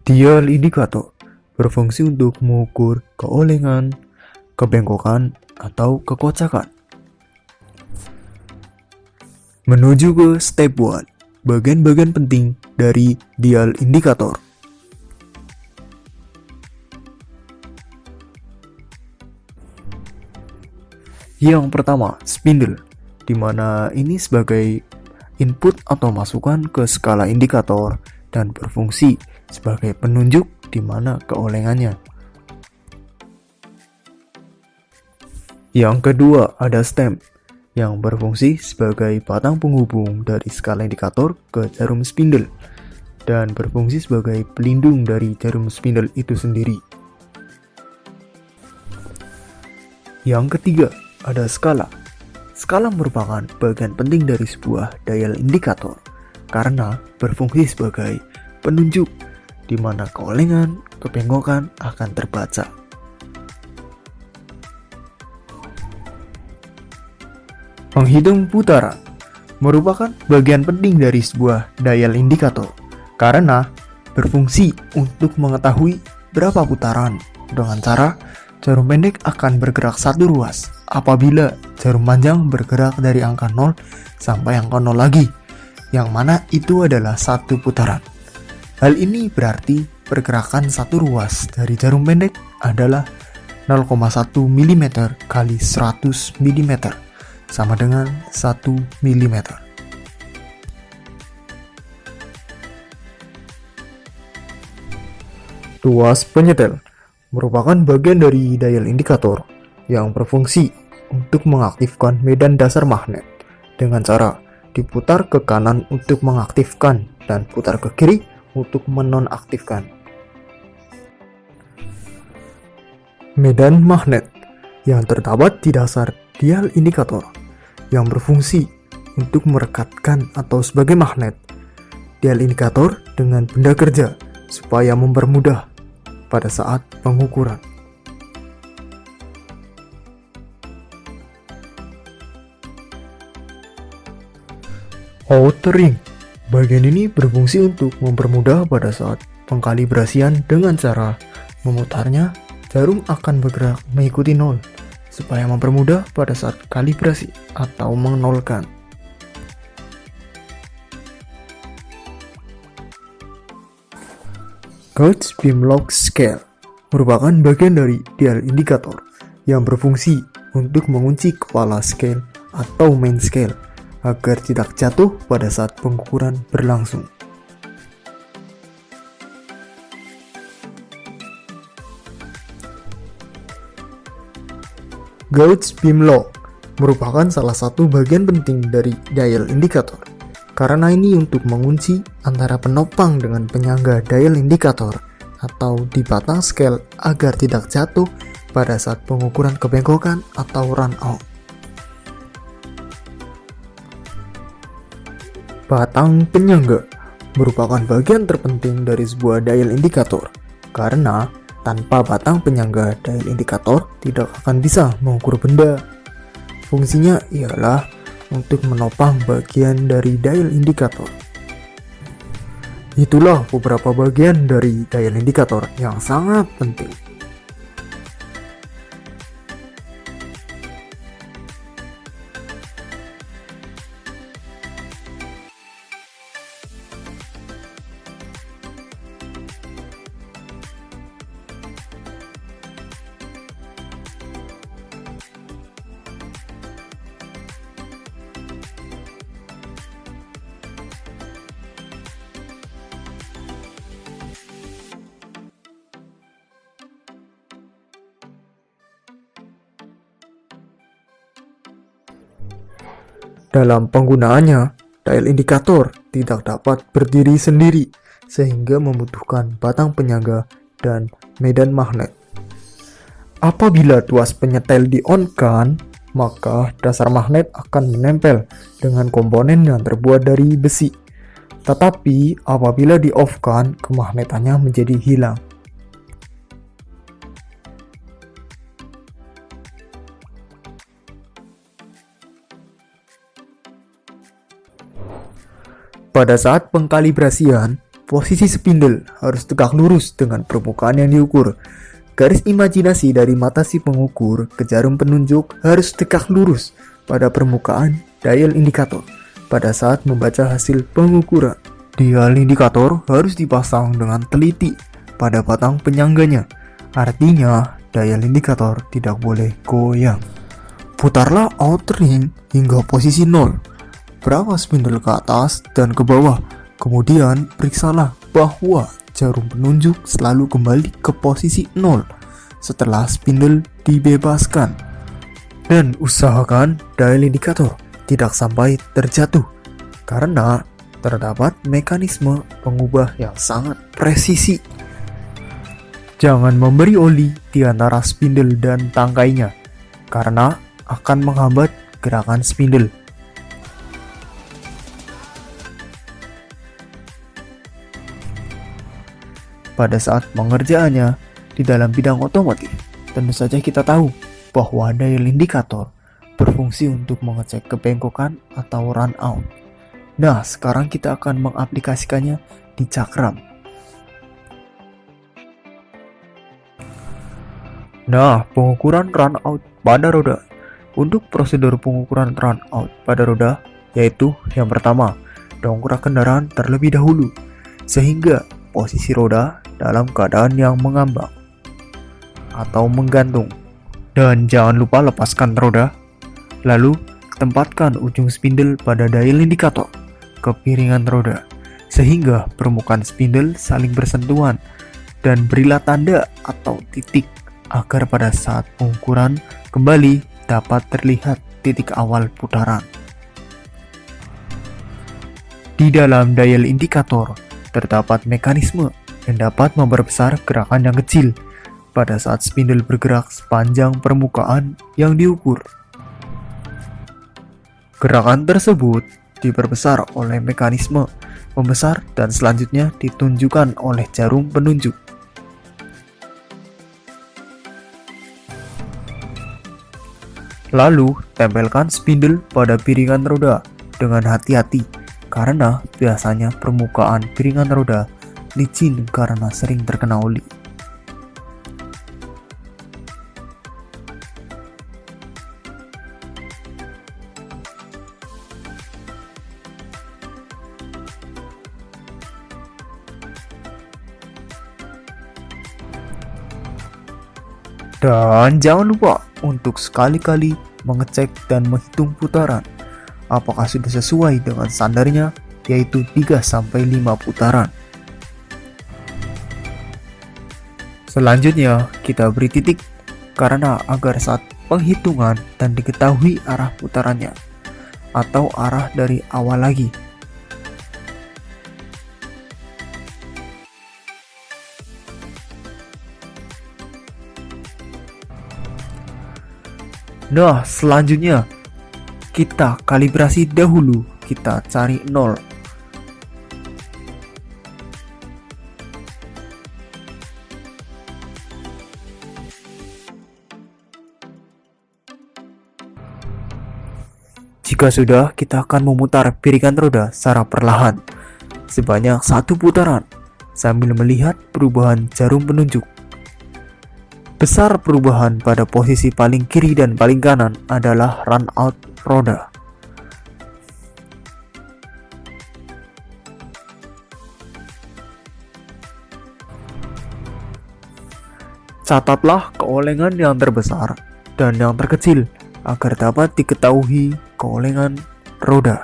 Dial indikator berfungsi untuk mengukur keolengan, kebengkokan, atau kekocakan. Menuju ke step 1, bagian-bagian penting dari dial indikator. Yang pertama, spindle, di mana ini sebagai input atau masukan ke skala indikator dan berfungsi sebagai penunjuk di mana keolengannya. Yang kedua, ada stem, yang berfungsi sebagai batang penghubung dari skala indikator ke jarum spindle dan berfungsi sebagai pelindung dari jarum spindle itu sendiri. Yang ketiga, ada skala. Skala merupakan bagian penting dari sebuah dial indikator karena berfungsi sebagai penunjuk di mana keolengan, kebengkokan akan terbaca. Menghitung putaran merupakan bagian penting dari sebuah dial indikator karena berfungsi untuk mengetahui berapa putaran dengan cara jarum pendek akan bergerak satu ruas apabila jarum panjang bergerak dari angka 0 sampai angka 0 lagi, yang mana itu adalah satu putaran. Hal ini berarti pergerakan satu ruas dari jarum pendek adalah 0,1 mm kali 100 mm, sama dengan 1 mm. Tuas penyetel merupakan bagian dari dial indikator yang berfungsi untuk mengaktifkan medan dasar magnet dengan cara diputar ke kanan untuk mengaktifkan dan putar ke kiri untuk menonaktifkan. Medan magnet yang terdapat di dasar dial indikator yang berfungsi untuk merekatkan atau sebagai magnet dial indikator dengan benda kerja supaya mempermudah pada saat pengukuran. Outer ring, bagian ini berfungsi untuk mempermudah pada saat pengkalibrasian dengan cara memutarnya, jarum akan bergerak mengikuti 0 supaya mempermudah pada saat kalibrasi atau menolkan. Gauge beam log scale merupakan bagian dari dial indikator yang berfungsi untuk mengunci kepala scale atau main scale agar tidak jatuh pada saat pengukuran berlangsung. Gauge beam log merupakan salah satu bagian penting dari dial indikator karena ini untuk mengunci antara penopang dengan penyangga dial indikator atau di batang scale agar tidak jatuh pada saat pengukuran kebengkokan atau run out. Batang penyangga merupakan bagian terpenting dari sebuah dial indikator karena tanpa batang penyangga dial indikator tidak akan bisa mengukur benda. Fungsinya ialah untuk menopang bagian dari dial indikator. Itulah beberapa bagian dari dial indikator yang sangat penting. Dalam penggunaannya, dial indikator tidak dapat berdiri sendiri sehingga membutuhkan batang penyangga dan medan magnet. Apabila tuas penyetel di-on-kan, maka dasar magnet akan menempel dengan komponen yang terbuat dari besi. Tetapi apabila di-off-kan, kemagnetannya menjadi hilang. Pada saat pengkalibrasian, Posisi spindle harus tegak lurus dengan permukaan yang diukur. Garis imajinasi dari mata si pengukur ke jarum penunjuk harus tegak lurus pada permukaan dial indikator pada saat membaca hasil pengukuran. Dial indikator harus dipasang dengan teliti pada batang penyangganya. Artinya, dial indikator tidak boleh goyang. Putarlah outer ring hingga posisi 0. Bawa spindle ke atas dan ke bawah. Kemudian, periksalah bahwa jarum penunjuk selalu kembali ke posisi 0 setelah spindle dibebaskan. Dan usahakan dial indikator tidak sampai terjatuh, karena terdapat mekanisme pengubah yang sangat presisi. Jangan memberi oli di antara spindle dan tangkainya, karena akan menghambat gerakan spindle. Pada saat pengerjaannya di dalam bidang otomotif, tentu saja kita tahu bahwa dial indikator berfungsi untuk mengecek kebengkokan atau run out. Nah, sekarang kita akan mengaplikasikannya di cakram. Nah, pengukuran run out pada roda. Untuk prosedur pengukuran run out pada roda, yaitu yang pertama, dongkrak kendaraan terlebih dahulu, sehingga posisi roda dalam keadaan yang mengambang atau menggantung. Dan jangan lupa lepaskan roda. Lalu, tempatkan ujung spindle pada dial indikator ke piringan roda, sehingga permukaan spindle saling bersentuhan, dan berilah tanda atau titik agar pada saat pengukuran kembali dapat terlihat titik awal putaran. Di dalam dial indikator terdapat mekanisme yang dapat memperbesar gerakan yang kecil pada saat spindle bergerak sepanjang permukaan yang diukur. Gerakan tersebut diperbesar oleh mekanisme membesar dan selanjutnya ditunjukkan oleh jarum penunjuk. Lalu, tempelkan spindle pada piringan roda dengan hati-hati, karena biasanya permukaan piringan roda licin karena sering terkena oli. Dan jangan lupa untuk sekali-kali mengecek dan menghitung putaran apakah sudah sesuai dengan standarnya, yaitu 3-5 putaran. Selanjutnya, kita beri titik karena agar saat penghitungan dan diketahui arah putarannya atau arah dari awal lagi. Nah, selanjutnya kita kalibrasi dahulu. Kita cari 0. Jika sudah, kita akan memutar piringan roda secara perlahan sebanyak 1 putaran sambil melihat perubahan jarum penunjuk. Besar perubahan pada posisi paling kiri dan paling kanan adalah run out roda. Catatlah keolengan yang terbesar dan yang terkecil agar dapat diketahui keolengan roda.